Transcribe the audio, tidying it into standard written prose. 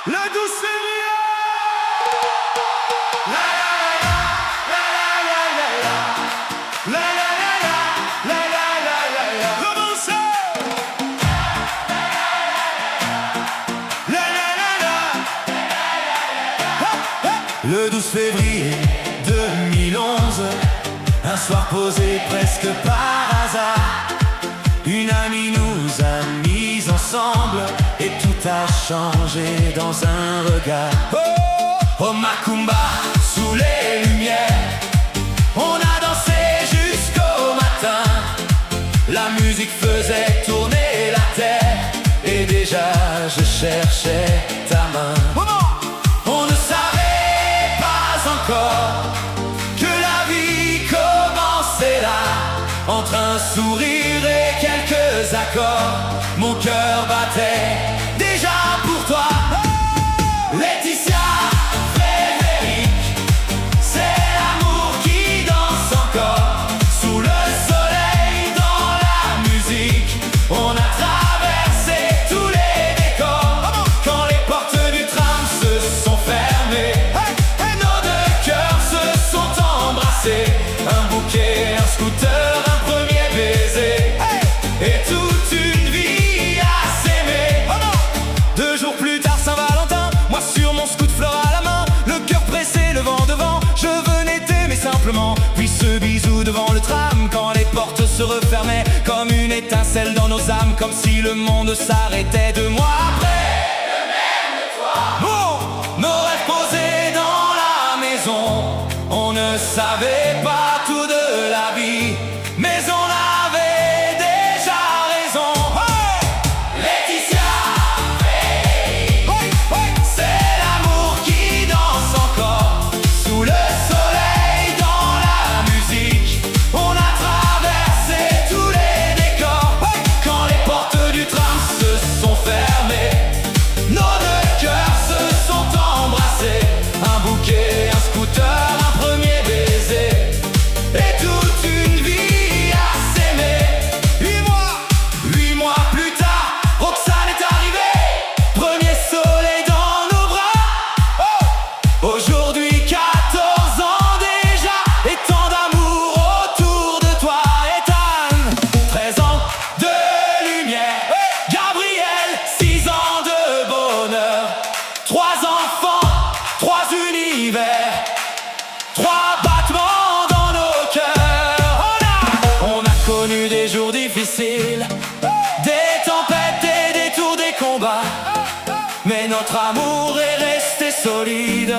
Le 12 février. Le 12 février 2011, un soir posé presque par hasard, une amie nous a mis ensemble et tout a changé dans un regard. Oh Macumba, sous les lumières, on a dansé jusqu'au matin. La musique faisait tourner la terre et déjà je cherchais ta main. On ne savait pas encore que la vie commençait là. Entre un sourire et quelques accords, mon cœur battait déjà pour toi. Laetitia, Frédéric, c'est l'amour qui danse encore. Sous le soleil, dans la musique, on a traversé tous les décors. Quand les portes du tram se sont fermées, nos deux cœurs se sont embrassés. Un bouquet, un scooter, un premier baiser, et toute une vie à s'aimer. 2 jours plus tard, Saint-Valentin, moi sur mon scoot, fleur à la main, le cœur pressé, le vent devant, je venais t'aimer simplement. Puis ce bisou devant le tram, quand les portes se refermaient, comme une étincelle dans nos âmes, comme si le monde s'arrêtait 2 mois après. De même de toi, nos rêves posés dans la maison, on ne savait pas tout de la vie, mais on avait déjà raison. Laetitia, c'est l'amour qui danse encore. Sous le soleil, dans la musique, on a traversé tous les décors. Quand les portes du tram se sont fermées, nos deux cœurs se sont embrassés. Un bouquet, un scooter, un premier baiser, et toute une vie à s'aimer. 8 mois plus tard, Roxane est arrivée. Premier soleil dans nos bras. Aujourd'hui 14 ans déjà, et tant d'amour autour de toi. Ethan, 13 ans de lumière. Gabriel, 6 ans de bonheur. 3 enfants, 3 univers, 3 battements dans nos cœurs. On a connu des jours difficiles, des tempêtes, des détours, des combats, mais notre amour est resté solide.